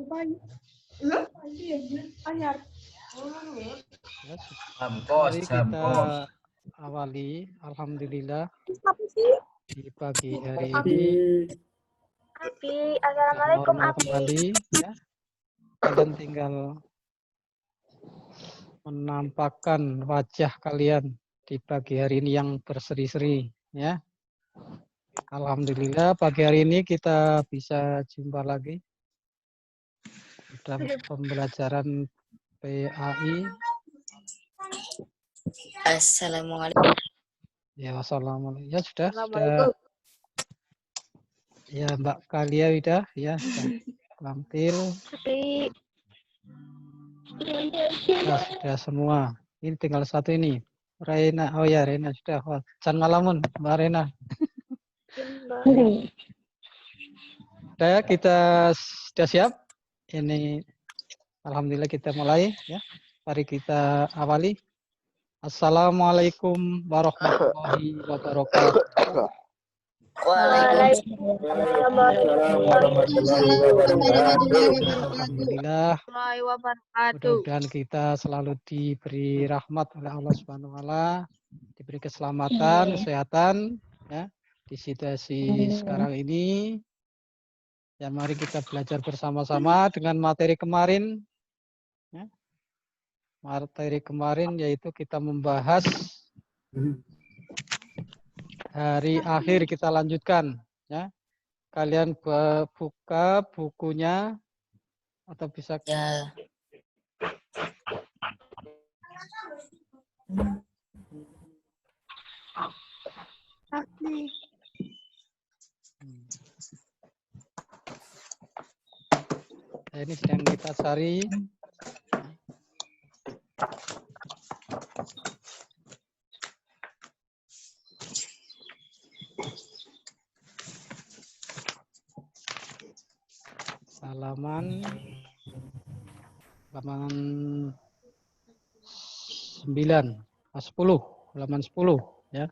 Mari kita awali. Alhamdulillah di pagi hari ini Assalamualaikum normal kembali ya. Kalian tinggal menampakkan wajah kalian di pagi hari ini yang berseri-seri ya. Alhamdulillah pagi hari ini kita bisa jumpa lagi dalam pembelajaran PAI. Assalamualaikum. Ya, wassalamualaikum. Ya sudah. Ya Mbak Kalia sudah ya tampil. Ya, sudah semua. Ini tinggal satu ini. Rena. Oh ya Rena sudah. Oh, Can Malamun Mbak Rena. Sudah kita sudah siap. Ini alhamdulillah kita mulai ya. Mari kita awali. Assalamualaikum warahmatullahi wabarakatuh. Waalaikumsalam warahmatullahi wabarakatuh. Alhamdulillah. Mudah-mudahan kita selalu diberi rahmat oleh Allah Subhanahu wa taala, diberi keselamatan, kesehatan ya di situasi sekarang ini. Ya mari kita belajar bersama-sama dengan materi kemarin. Ya. Materi kemarin yaitu kita membahas hari akhir, kita lanjutkan ya. Kalian buka bukunya atau bisa Ya. Ini sedang kita cari. Halaman 9, 10, halaman 10 ya.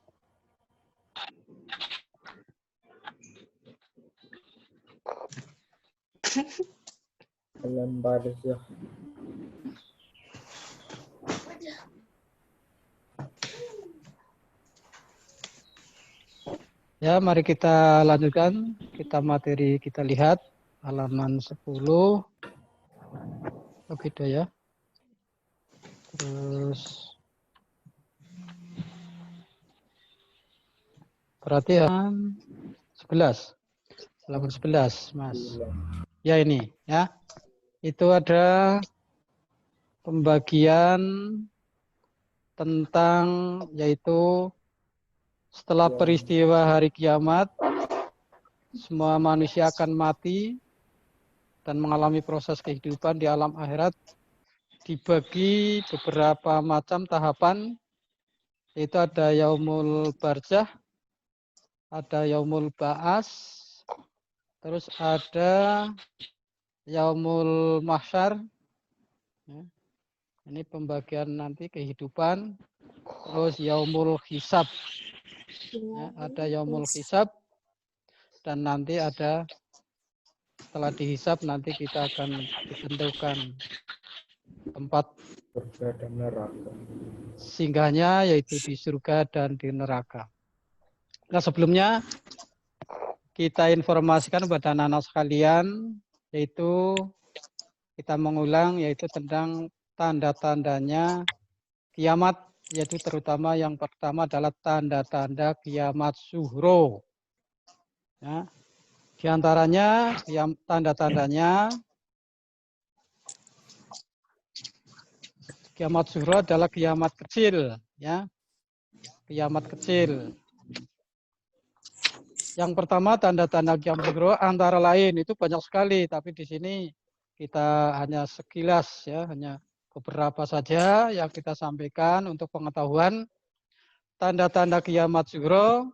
Ya, mari kita lanjutkan. Kita materi kita lihat halaman 10. Begitu ya. Terus perhatian 11. Halaman 11, Mas. Ya ini ya. Itu ada pembagian tentang yaitu setelah peristiwa hari kiamat semua manusia akan mati dan mengalami proses kehidupan di alam akhirat dibagi beberapa macam tahapan, yaitu ada yaumul barzah, ada yaumul ba'as, terus ada yaumul mahsyar. Ini pembagian nanti kehidupan. Terus yaumul hisab. Ya, ada yaumul hisab dan nanti ada setelah dihisab nanti kita akan ditentukan tempat singgahnya yaitu di surga dan di neraka. Nah sebelumnya kita informasikan kepada anak-anak sekalian yaitu kita mengulang yaitu tentang tanda-tandanya kiamat, yaitu terutama yang pertama adalah tanda-tanda kiamat suhro. Ya. Di antaranya yang tanda-tandanya kiamat suhro adalah kiamat kecil, ya. Kiamat kecil. Yang pertama tanda-tanda kiamat suhro antara lain itu banyak sekali, tapi di sini kita hanya sekilas ya, hanya beberapa saja yang kita sampaikan untuk pengetahuan. Tanda-tanda kiamat suhro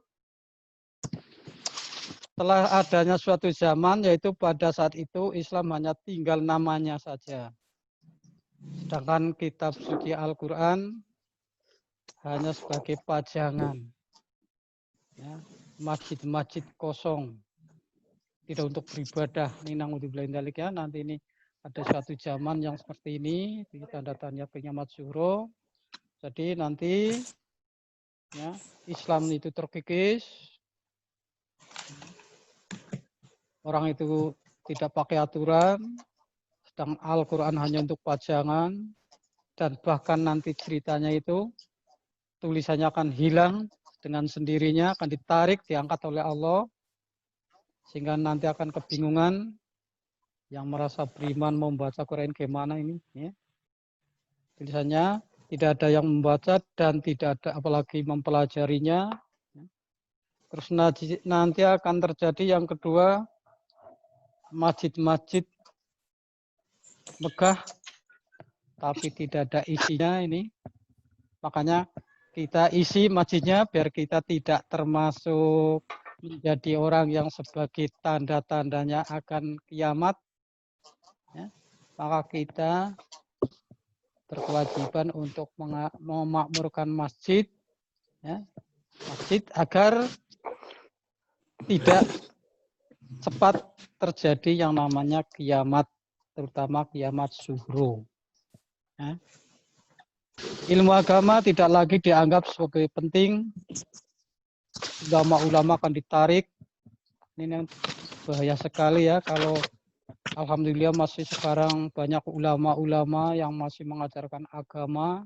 setelah adanya suatu zaman, yaitu pada saat itu Islam hanya tinggal namanya saja. Sedangkan kitab suci Al-Quran hanya sebagai pajangan. Ya, masjid-masjid kosong. Tidak untuk beribadah. Ini nangudzubillah ya. Nanti ini ada suatu zaman yang seperti ini, tanda-tanda kiamat sughra. Jadi nanti ya, Islam itu terkikis, orang itu tidak pakai aturan, sedang Al-Quran hanya untuk pajangan, dan bahkan nanti ceritanya itu tulisannya akan hilang dengan sendirinya, akan ditarik, diangkat oleh Allah, sehingga nanti akan kebingungan yang merasa beriman membaca Quran gimana ini. Ya. Tulisannya tidak ada yang membaca dan tidak ada apalagi mempelajarinya. Terus nanti akan terjadi yang kedua, masjid-masjid megah tapi tidak ada isinya ini. Makanya kita isi masjidnya biar kita tidak termasuk menjadi orang yang sebagai tanda-tandanya akan kiamat. Ya. Maka kita berkewajiban untuk memakmurkan masjid, ya, masjid agar tidak cepat terjadi yang namanya kiamat, terutama kiamat sughra. Ya. Ilmu agama tidak lagi dianggap sebagai penting, ulama-ulama akan ditarik. Ini yang bahaya sekali ya, kalau alhamdulillah masih sekarang banyak ulama-ulama yang masih mengajarkan agama,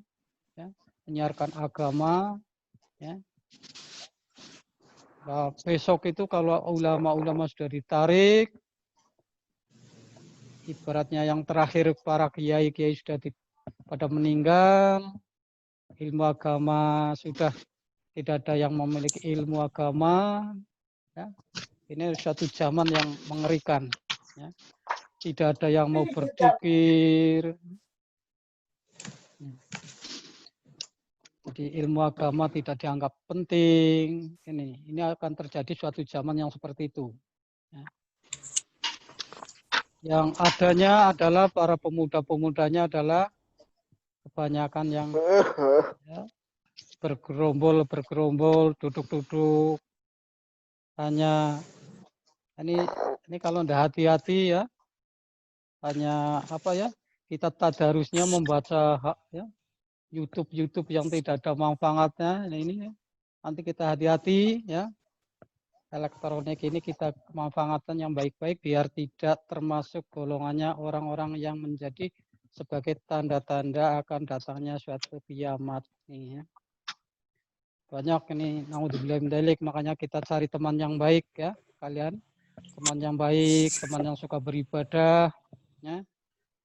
ya, menyiarkan agama. Ya. Nah, besok itu kalau ulama-ulama sudah ditarik, ibaratnya yang terakhir para kiai-kiai sudah pada meninggal, ilmu agama sudah tidak ada yang memiliki ilmu agama. Ya. Ini suatu zaman yang mengerikan. Ya. Tidak ada yang mau berpikir. Jadi ilmu agama tidak dianggap penting. Ini akan terjadi suatu zaman yang seperti itu. Ya. Yang adanya adalah para pemuda-pemudanya adalah kebanyakan yang ya, bergerombol, duduk-duduk. Hanya ini kalau tidak hati-hati ya, hanya apa ya, kita tadarusnya membaca ya, YouTube yang tidak ada manfaatnya. Nah, ini nanti kita hati-hati ya. Elektronik ini kita manfaatkan yang baik-baik biar tidak termasuk golongannya orang-orang yang menjadi sebagai tanda-tanda akan datangnya suatu kiamat ini ya. Banyak ini naudzubillah min dzalik, makanya kita cari teman yang baik ya kalian. Teman yang baik, teman yang suka beribadah ya.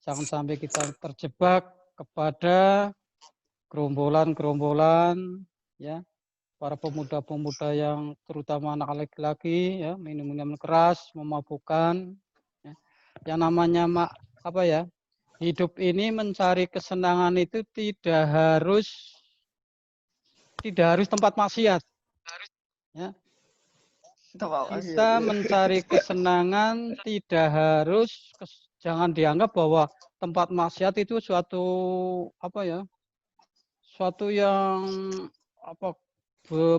Jangan sampai kita terjebak kepada gerombolan-gerombolan ya, para pemuda-pemuda yang terutama anak laki-laki ya, minum minuman keras, memabukkan. Ya. Yang namanya apa ya? Hidup ini mencari kesenangan itu tidak harus tempat maksiat. Ya. Kita mencari kesenangan tidak harus, jangan dianggap bahwa tempat maksiat itu suatu apa ya? Suatu yang apa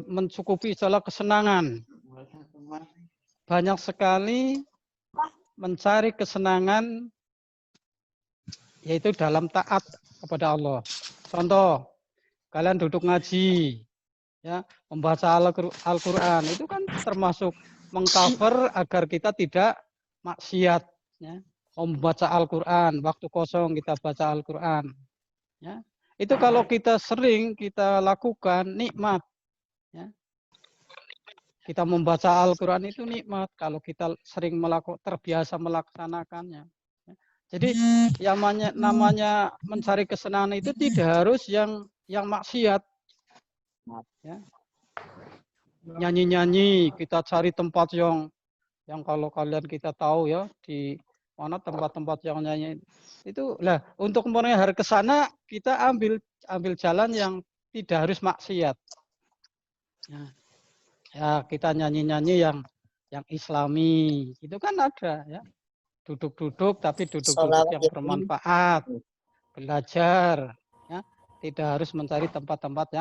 mencukupi istilah kesenangan. Banyak sekali mencari kesenangan yaitu dalam taat kepada Allah. Contoh, kalian duduk ngaji, ya, membaca Al-Quran, itu kan termasuk mengcover agar kita tidak maksiat. Ya. Membaca Al-Quran, waktu kosong kita baca Al-Quran. Ya. Itu kalau kita sering kita lakukan, nikmat. Ya. Kita membaca Al-Quran itu nikmat kalau kita sering terbiasa melaksanakannya. Jadi yang namanya mencari kesenangan itu tidak harus yang maksiat. Ya. Nyanyi-nyanyi, kita cari tempat yang kalau kalian kita tahu ya di mana tempat-tempat yang nyanyi itu lah, untuk mengarah ke sana kita ambil jalan yang tidak harus maksiat. Ya, kita nyanyi-nyanyi yang Islami, itu kan ada ya. Duduk-duduk tapi duduk-duduk yang bermanfaat, belajar, ya. Tidak harus mencari tempat-tempat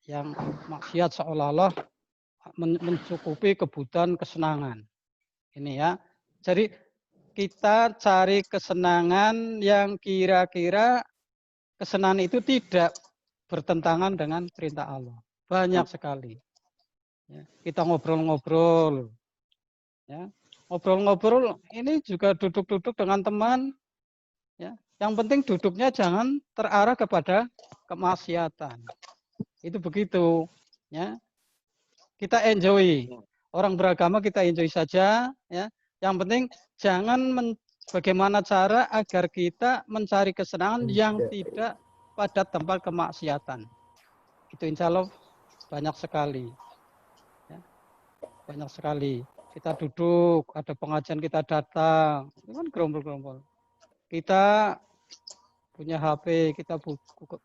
yang maksiat seolah-olah mencukupi kebutuhan kesenangan. Ini ya. Jadi kita cari kesenangan yang kira-kira kesenangan itu tidak bertentangan dengan perintah Allah. Banyak sekali. Ya, kita ngobrol-ngobrol. Ya, ngobrol-ngobrol ini juga duduk-duduk dengan teman. Ya, yang penting duduknya jangan terarah kepada kemaksiatan. Itu begitu. Ya, kita enjoy. Orang beragama kita enjoy saja. Ya, yang penting jangan bagaimana cara agar kita mencari kesenangan yang tidak pada tempat kemaksiatan. Itu insya Allah banyak sekali. Ya, banyak sekali. Kita duduk, ada pengajian kita datang, itu kan gerombol-gerombol. Kita punya HP, kita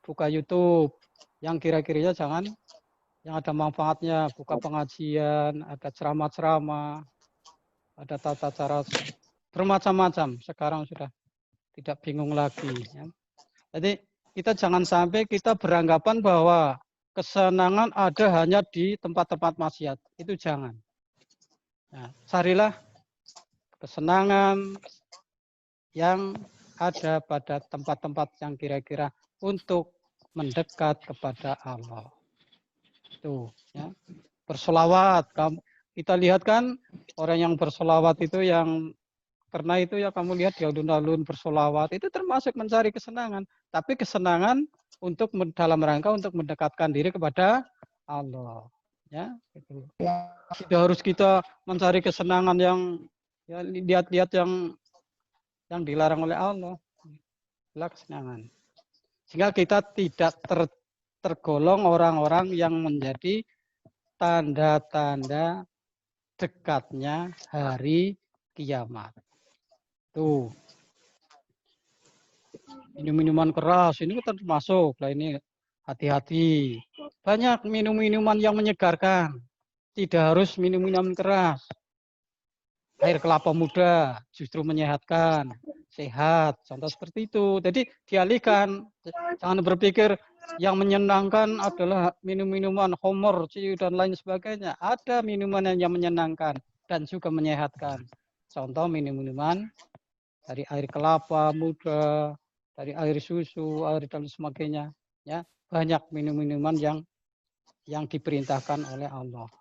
buka YouTube, yang kira-kiranya jangan, yang ada manfaatnya, buka pengajian, ada ceramah-ceramah, ada tata cara bermacam-macam. Sekarang sudah tidak bingung lagi. Ya. Jadi kita jangan sampai kita beranggapan bahwa kesenangan ada hanya di tempat-tempat maksiat. Itu jangan. Nah, carilah kesenangan yang ada pada tempat-tempat yang kira-kira untuk mendekat kepada Allah. Itu, ya. Bersolawat. Kita lihat kan orang yang bersolawat itu yang karena itu ya kamu lihat di alun-alun bersolawat itu termasuk mencari kesenangan. Tapi kesenangan untuk dalam rangka untuk mendekatkan diri kepada Allah. Ya, itu. Tidak harus kita mencari kesenangan yang ya lihat-lihat yang dilarang oleh Allah. Itulah kesenangan. Sehingga kita tidak tergolong orang-orang yang menjadi tanda-tanda dekatnya hari kiamat. Tuh. Minum-minuman keras ini kan termasuk. Lah ini hati-hati. Banyak minum-minuman yang menyegarkan. Tidak harus minum-minuman keras. Air kelapa muda justru menyehatkan, sehat, contoh seperti itu. Jadi dialihkan, jangan berpikir yang menyenangkan adalah minum-minuman homer, ciu dan lain sebagainya. Ada minuman yang menyenangkan dan juga menyehatkan. Contoh minum-minuman dari air kelapa muda, dari air susu, air dan sebagainya. Ya, banyak minum-minuman yang diperintahkan oleh Allah.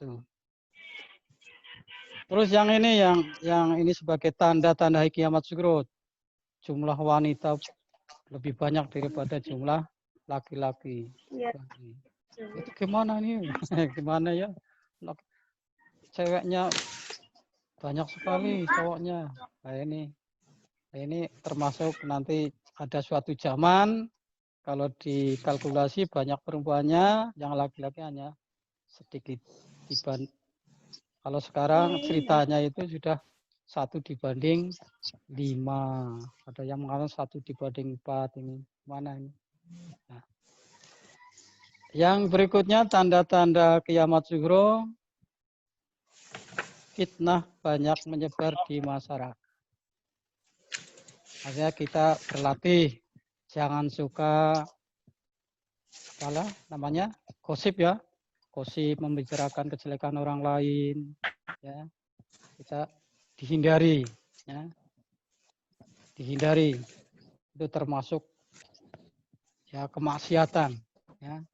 Tuh. Terus yang ini sebagai tanda-tanda kiamat sugro, jumlah wanita lebih banyak daripada jumlah laki-laki. Ya. Itu gimana nih? Gimana ya? Ceweknya banyak sekali, cowoknya. Nah ini termasuk nanti ada suatu zaman kalau dikalkulasi banyak perempuannya, yang laki-laki hanya sedikit dibanding. Kalau sekarang ceritanya itu sudah 1:5. Ada yang mengatakan 1:4 ini. Mana ini? Nah. Yang berikutnya tanda-tanda kiamat sughro, fitnah banyak menyebar di masyarakat. Artinya kita berlatih, jangan suka namanya gosip ya. Gosip, membicarakan kejelekan orang lain, ya kita dihindari, ya dihindari. Itu termasuk ya kemaksiatan, ya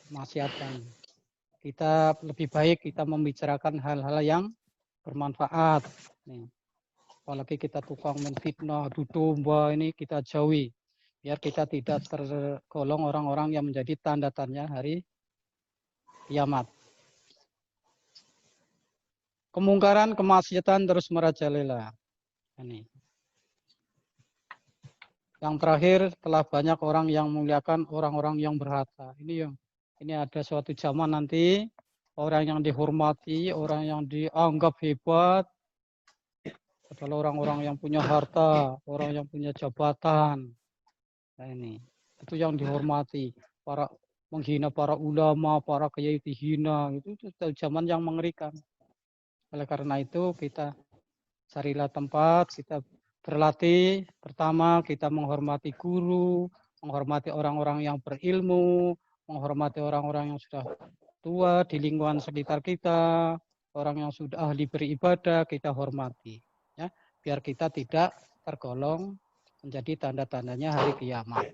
kemaksiatan. Kita lebih baik kita membicarakan hal-hal yang bermanfaat. Nih. Apalagi kita tukang menfitnah, adu domba ini kita jauhi, biar kita tidak tergolong orang-orang yang menjadi tanda-tanda hari kiamat. Kemungkaran, kemaksiatan terus merajalela. Ini. Yang terakhir, telah banyak orang yang memuliakan orang-orang yang berharta. Ini ada suatu zaman nanti orang yang dihormati, orang yang dianggap hebat adalah orang-orang yang punya harta, orang yang punya jabatan. Nah ini, itu yang dihormati. Menghina para ulama, para kiai dihina, itu zaman yang mengerikan. Oleh karena itu kita carilah tempat, kita berlatih. Pertama kita menghormati guru, menghormati orang-orang yang berilmu, menghormati orang-orang yang sudah tua di lingkungan sekitar kita, orang yang sudah ahli beribadah kita hormati. Ya. biar kita tidak tergolong menjadi tanda-tandanya hari kiamat.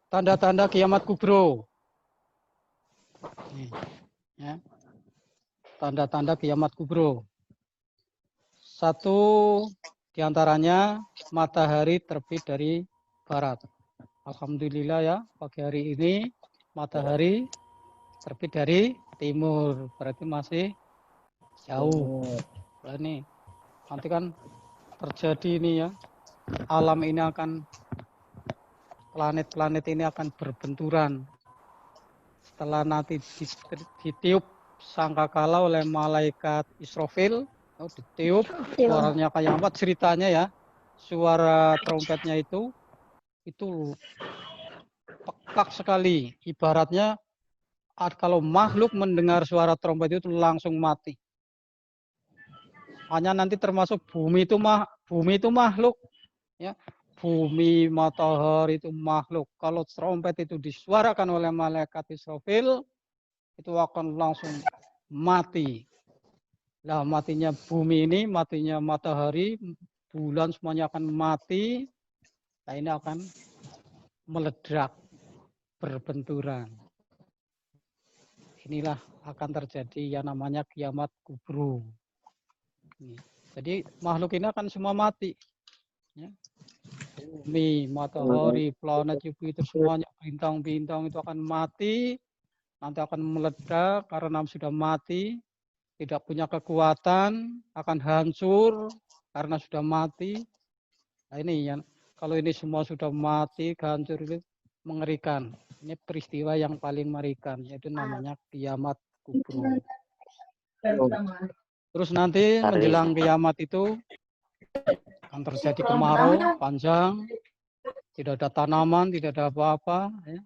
Tanda-tanda kiamat kubro. Nih, ya. Tanda-tanda kiamat kubro. Satu diantaranya matahari terbit dari barat. Alhamdulillah ya, pagi hari ini matahari terbit dari timur. Berarti masih jauh. Nah, ini nanti kan terjadi ini ya, alam ini akan, planet-planet ini akan berbenturan. Setelah nanti ditiup sangkakala oleh malaikat Israfil, ditiup suaranya kayak apa ceritanya ya, suara trompetnya itu pekak sekali, ibaratnya kalau makhluk mendengar suara trompet itu langsung mati. Hanya nanti termasuk bumi itu makhluk ya, bumi, matahari itu makhluk. Kalau trompet itu disuarakan oleh malaikat Israfil, itu akan langsung mati. Nah, matinya bumi ini, matinya matahari, bulan semuanya akan mati. Nah, ini akan meledak, berbenturan. Inilah akan terjadi yang namanya kiamat kubro. Jadi makhluk ini akan semua mati. Ya. Bumi, matahari, planet Jupiter, semuanya bintang-bintang itu akan mati. Nanti akan meledak karena sudah mati. Tidak punya kekuatan, akan hancur karena sudah mati. Nah ini ya, kalau ini semua sudah mati, hancur, itu mengerikan. Ini peristiwa yang paling mengerikan, yaitu namanya kiamat kubro. Terus nanti menjelang kiamat itu akan terjadi kemarau panjang, tidak ada tanaman, tidak ada apa-apa. Ya.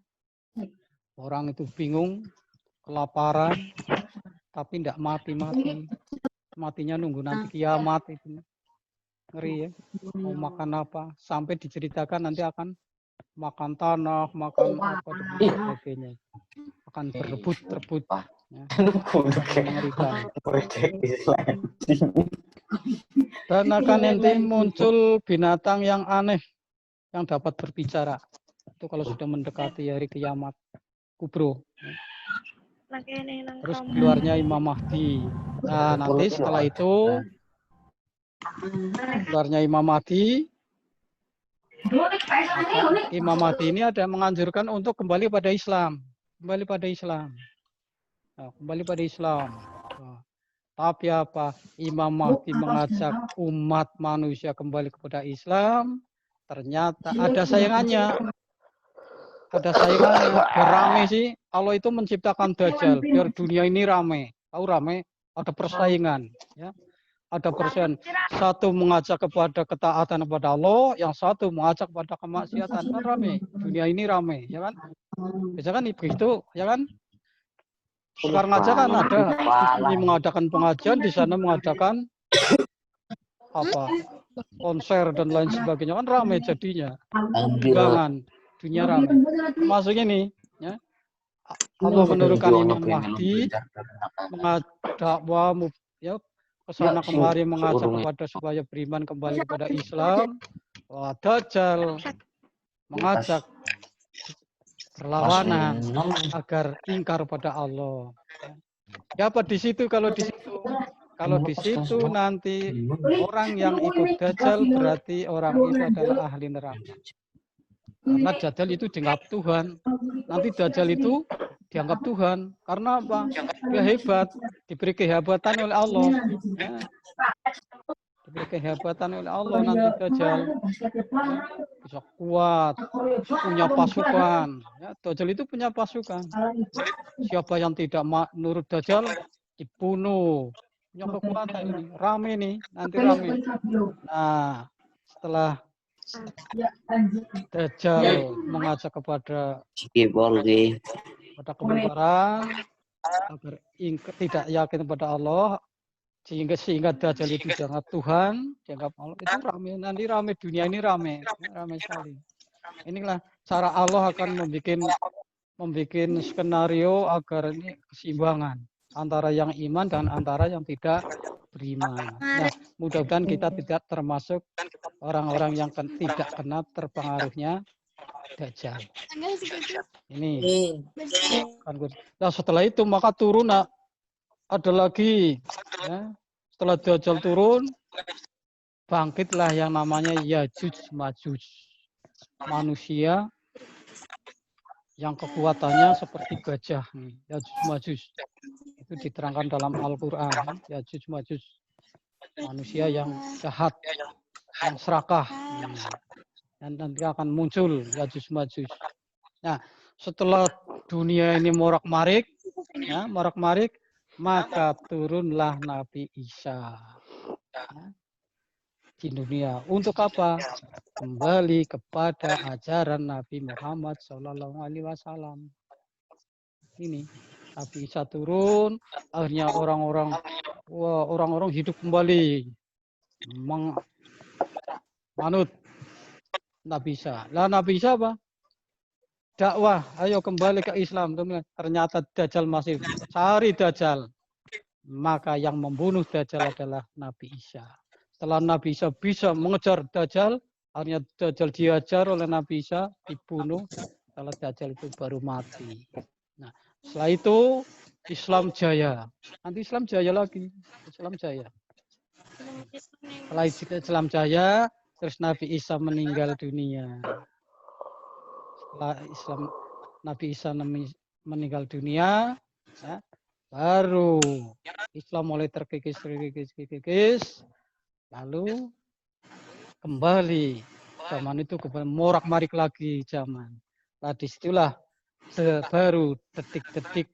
Orang itu bingung, kelaparan, tapi tidak mati-mati. Matinya nunggu nanti kiamat itu. Ngeri ya. Mau makan apa? Sampai diceritakan nanti akan makan tanah, makan apa dan sebagainya. Akan berebut-rebut. Ya. Mengerikan. Dan akan nanti muncul binatang yang aneh yang dapat berbicara. Itu kalau sudah mendekati hari kiamat kubro. Terus keluarnya Imam Mahdi. Nah, nanti setelah itu keluarnya Imam Mahdi. Imam Mahdi ini ada menganjurkan untuk kembali pada Islam. Kembali pada Islam. Nah, kembali pada Islam. Nah, tapi apa? Imam Mahdi mengajak umat manusia kembali kepada Islam. Ternyata ada saingannya. Ada saingannya. Biar rame sih. Allah itu menciptakan Dajjal. Biar dunia ini rame. Tahu rame? Ada persaingan. Ya. Ada persaingan. Satu mengajak kepada ketaatan kepada Allah. Yang satu mengajak kepada kemaksiatan. Kan rame. Dunia ini rame. Ya kan? Biasa kan begitu. Ya kan? Sekarang aja kan ada. Ini mengadakan pengajian. Di sana mengadakan apa? Konser dan lain sebagainya. Kan rame jadinya. Undangan. Dunia ramai. Termasuk ini, ya. Allah menurunkan Imam Mahdi mengajak ya, kesana kemari mengajak kepada supaya beriman kembali kepada Islam. Wah, Dajjal mengajak perlawanan agar ingkar pada Allah. Ya apa di situ kalau di situ? Kalau di situ nanti orang yang ikut Dajjal berarti orang itu adalah ahli neraka. Karena Dajjal itu dianggap Tuhan. Nanti Dajjal itu dianggap Tuhan. Karena apa? Dia hebat. Diberi kehebatan oleh Allah. Ya. Diberi kehebatan oleh Allah nanti Dajjal. Ya. Bisa kuat. Punya pasukan. Ya. Dajjal itu punya pasukan. Siapa yang tidak menurut Dajjal, dibunuh. Punya kekuatan ini. Rame nih. Nanti rame. Nah, setelah Dajjal mengajak kepada kemungkaran agar tidak yakin kepada Allah, sehingga Dajjal itu dianggap Tuhan, dianggap Allah, itu rame. Nanti rame, dunia ini rame sekali. Inilah cara Allah akan membuat skenario agar ini keseimbangan antara yang iman dan antara yang tidak beriman. Nah, mudah-mudahan kita tidak termasuk orang-orang yang tidak kena terpengaruhnya Dajjal. Ini. Nah, setelah itu maka turun ada lagi. Ya. Setelah Dajjal turun, bangkitlah yang namanya Yajuj Majuj. Manusia yang kekuatannya seperti gajah. Yajuj Majuj. Itu diterangkan dalam Al-Quran. Yajuj Majuj. Manusia yang jahat, yang serakah. Dan nanti akan muncul Yajuj Majuj. Nah, setelah dunia ini morak-marik, ya, morak-marik, maka turunlah Nabi Isa di dunia. Untuk apa? Kembali kepada ajaran Nabi Muhammad SAW. Ini Nabi Isa turun, akhirnya orang-orang hidup kembali, manut Nabi Isa. Lah Nabi Isa apa? Dakwah, ayo kembali ke Islam. Ternyata Dajjal masih cari Dajjal. Maka yang membunuh Dajjal adalah Nabi Isa. Setelah Nabi Isa bisa mengejar Dajjal, akhirnya Dajjal diajar oleh Nabi Isa, dibunuh. Setelah Dajjal itu baru mati. Nah, setelah itu Islam jaya. Nanti Islam jaya lagi. Islam jaya. Setelah Islam jaya, terus Nabi Isa meninggal dunia. Setelah Nabi Isa meninggal dunia, ya, baru Islam mulai terkikis, lalu kembali zaman itu kembali morak-marik lagi zaman. Nah, disitulah baru detik-detik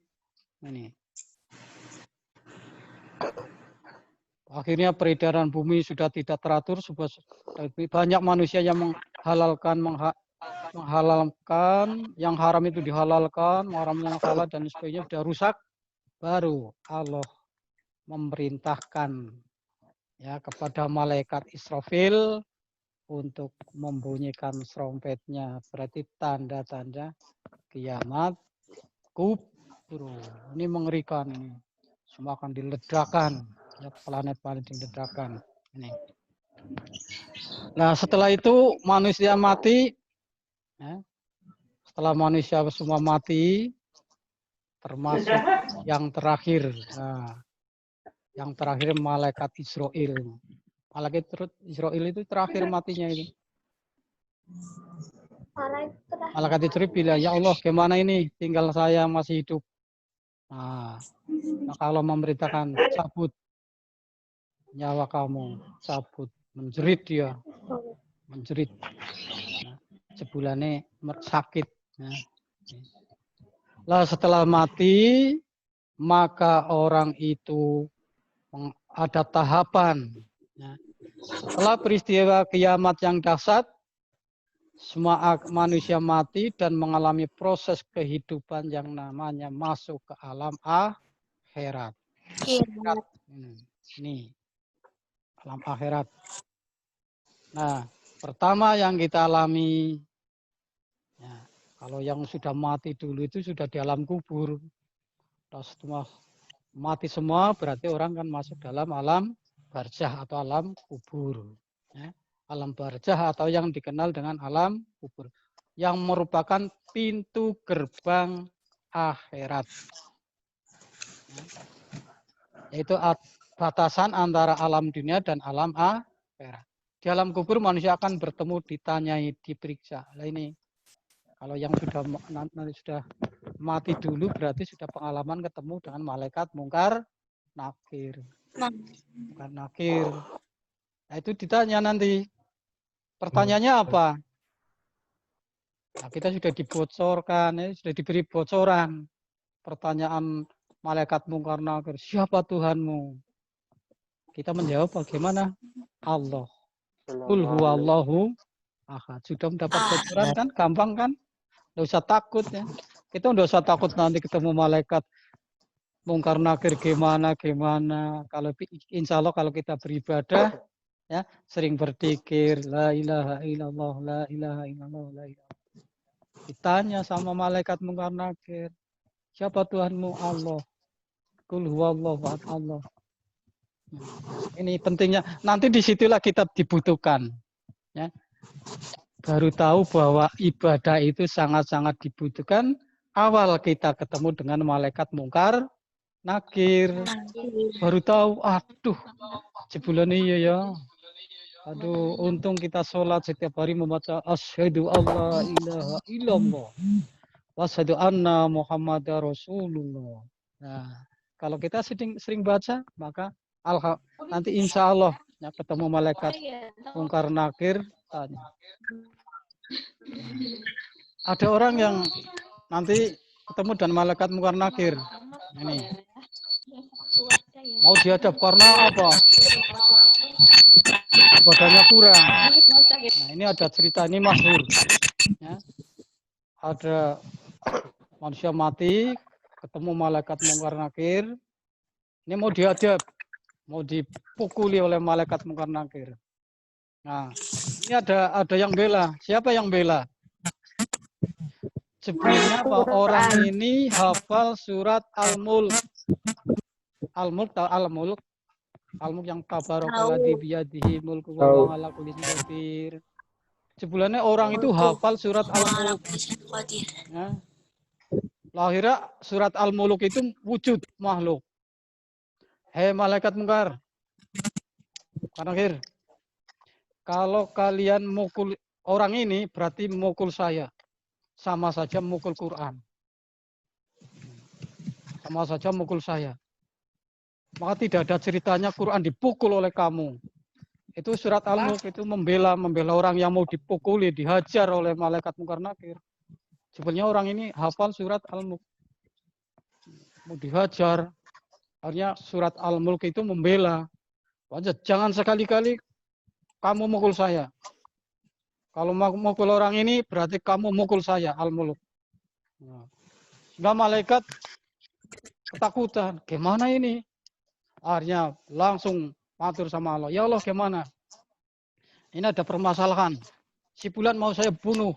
ini. Akhirnya peredaran bumi sudah tidak teratur, banyak manusia yang menghalalkan, yang haram itu dihalalkan, haram yang halal dan sebagainya sudah rusak. Baru Allah memerintahkan ya kepada malaikat Israfil untuk membunyikan trompetnya. Berarti tanda-tanda kiamat kubur. Ini mengerikan ini. Semua akan diledakkan. Ya, planet-planet diledakkan. Ini. Nah, setelah itu manusia mati. Ya, setelah manusia semua mati, termasuk yang terakhir. Nah, yang terakhir malaikat Israel. Malaikat Israel itu terakhir matinya itu. Malaikat Israel bilang, ya Allah, gimana ini? Tinggal saya masih hidup. Nah, maka Allah memerintahkan cabut nyawa kamu, cabut. Menjerit dia, menjerit. Nah, sebulannya sakit. Nah. Lah setelah mati, maka orang itu ada tahapan. Ya. Setelah peristiwa kiamat yang dahsyat, semua manusia mati dan mengalami proses kehidupan yang namanya masuk ke alam akhirat. Ini alam akhirat. Nah, pertama yang kita alami, ya, kalau yang sudah mati dulu itu sudah di alam kubur. Setelah mati semua berarti orang kan masuk dalam alam barzah atau alam kubur. Ya. Alam barzah atau yang dikenal dengan alam kubur. Yang merupakan pintu gerbang akhirat. Ya. Yaitu batasan antara alam dunia dan alam akhirat. Di alam kubur manusia akan bertemu, ditanyai, diperiksa. Nah ini kalau yang sudah mati dulu berarti sudah pengalaman ketemu dengan malaikat mungkar nakir. Mungkar nakir. Nah itu ditanya nanti. Pertanyaannya apa? Nah, kita sudah dibocorkan, ya, sudah diberi bocoran. Pertanyaan malaikat mungkar nakir, siapa Tuhanmu? Kita menjawab bagaimana? Allah. Qul huwallahu ahad. Sudah mendapat bocoran kan? Gampang kan? Nggak usah takut ya. Kita nggak usah takut nanti ketemu malaikat mungkar nakir gimana. Kalau insya Allah kalau kita beribadah ya sering berzikir la ilaha illallah, la ilaha illallah, la ilaha. Ditanya sama malaikat mungkar nakir, siapa Tuhanmu? Allah. Qul huwallahu ahad, Allah. Ini pentingnya. Nanti disitulah kita dibutuhkan. Ya. Baru tahu bahwa ibadah itu sangat-sangat dibutuhkan. Awal kita ketemu dengan malaikat mungkar, nakir. Baru tahu, aduh, jebulan iya ya. Aduh, untung kita sholat setiap hari membaca asyhadu alla ilaha illallah. Wasyhadu anna Muhammadar Rasulullah. Nah, kalau kita sering baca, maka nanti insya Allah ya, ketemu malaikat mungkar nakir tanya. Ada orang yang nanti ketemu dan malaikat mungkar nakir. Ini mau dihadap karena apa? Badannya kurang. Nah, ini ada cerita, ini masyhur. Ya. Ada manusia mati, ketemu malaikat mungkar nakir. Ini mau dihadap, mau dipukuli oleh malaikat mungkar nakir. Nah, ini ada yang bela. Siapa yang bela? Sebelumnya apa? Orang ini hafal surat Al-Mulk. Al-Mulk tahu Al-Mulk? Al-Mulk yang tabarakalladzi biyadihi mulku wa huwa ala kulli syai'in qadir. Sebulannya orang itu hafal surat Al-Mulk. Ya. Lahirnya surat Al-Mulk itu wujud makhluk. Hei malaikat mungkar. Nakir. Kalau kalian mukul orang ini berarti mukul saya. Sama saja mukul Quran. Sama saja mukul saya. Maka tidak ada ceritanya Quran dipukul oleh kamu. Itu surat Al-Mulk itu membela orang yang mau dipukuli, dihajar oleh malaikat mungkar nakir. Sebenarnya orang ini hafal surat Al-Mulk. Mau dihajar. Akhirnya surat Al-Mulk itu membela. Jangan sekali-kali kamu mukul saya. Kalau mau mukul orang ini berarti kamu mukul saya, Al-Mulk. Nah, malaikat ketakutan. Gimana ini? Akhirnya langsung matur sama Allah. Ya Allah, gimana? Ini ada permasalahan. Si Fulan mau saya bunuh.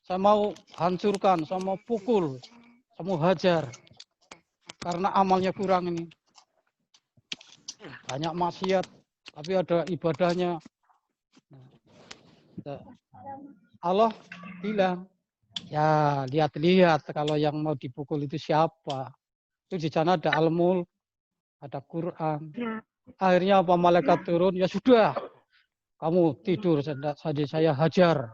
Saya mau hancurkan, saya mau pukul, saya mau hajar. Karena amalnya kurang ini. Banyak maksiat, tapi ada ibadahnya. Allah bilang, ya lihat-lihat kalau yang mau dipukul itu siapa. Itu di sana ada Al-Mulk, ada Quran. Akhirnya apa malaikat turun, ya sudah, kamu tidur saja saya hajar.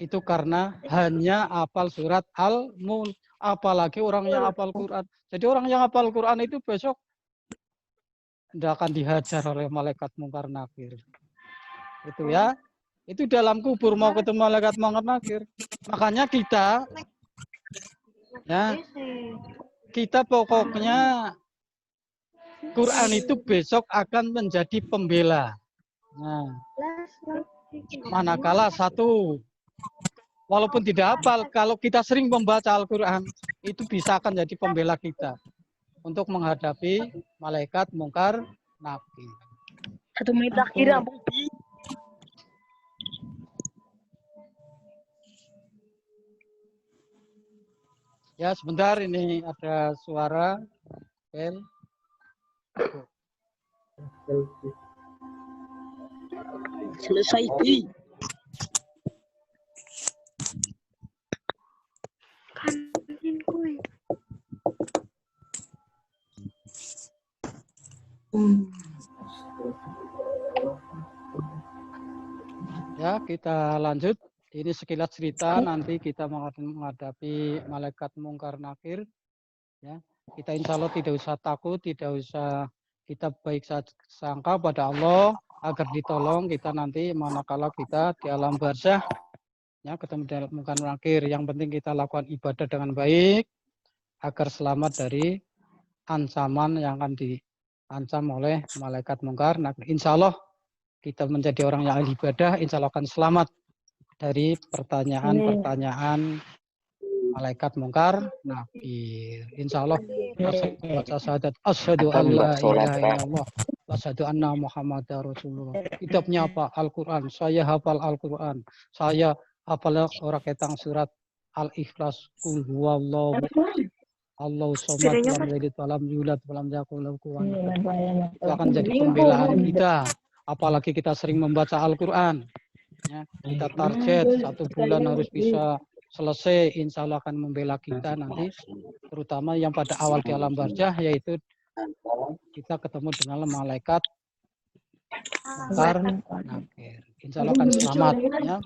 Itu karena hanya hafal surat Al-Mulk. Apalagi orang yang hafal Quran. Jadi orang yang hafal Quran itu besok tidak akan dihajar oleh malaikat mungkar nakir. Itu ya. Itu dalam kubur mau ketemu malaikat mungkar nakir. Makanya kita pokoknya Quran itu besok akan menjadi pembela. Nah, manakala satu, walaupun tidak hafal, kalau kita sering membaca Al-Quran, itu bisa akan jadi pembela kita untuk menghadapi malaikat mungkar nakir. 1 menit terakhir, Bung. Ya, sebentar ini ada suara. Bel. Selesai, Bi. Ya, kita lanjut. Ini sekilas cerita, nanti kita menghadapi malaikat mungkar nakir. Ya, kita insya Allah tidak usah takut, tidak usah, kita baik sangka pada Allah agar ditolong kita nanti manakala kita di alam barzah, ya ketemu dengan mungkar nakir. Yang penting kita lakukan ibadah dengan baik agar selamat dari ancaman yang akan diancam oleh malaikat mungkar nakir. Insya Allah kita menjadi orang yang ahli ibadah, insya Allah akan selamat dari pertanyaan-pertanyaan malaikat mungkar nakir. Insya Allah baca syahadat asyhadu an la ilaha illallah wa asyhadu anna Muhammadar Rasulullah. Kitabnya apa? Al-Quran. Saya hafal Al-Quran. Saya hafal orang ketang surat Al-Ikhlas. Qul huwallahu Allahu somad lam yalid walam yulad walam yakul lahu kufuwan ahad. Itu akan jadi pembelaan kita. Apalagi kita sering membaca Al-Quran. Ya, kita target 1 bulan harus bisa selesai. Insya Allah akan membela kita nanti. Terutama yang pada awal di alam barzah, yaitu kita ketemu dengan malaikat nakir. Insya Allah akan selamat. Ya.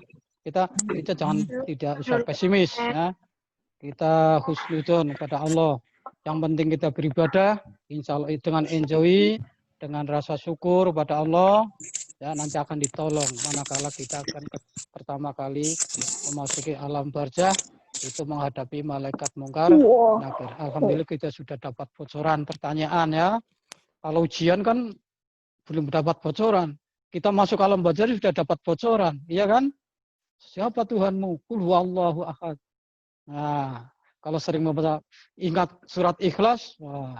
Kita jangan tidak usah pesimis. Ya. Kita husnudzon kepada Allah. Yang penting kita beribadah, insya Allah dengan enjoy, dengan rasa syukur pada Allah, ya nanti akan ditolong. Manakala kita akan pertama kali memasuki alam barzah, itu menghadapi malaikat mungkar nakir. Alhamdulillah kita sudah dapat bocoran pertanyaan ya. Kalau ujian kan belum dapat bocoran. Kita masuk alam barzah sudah dapat bocoran, iya kan? Siapa Tuhanmu? Qul huwallahu ahad. Nah, kalau sering membaca ingat surat Ikhlas, wah,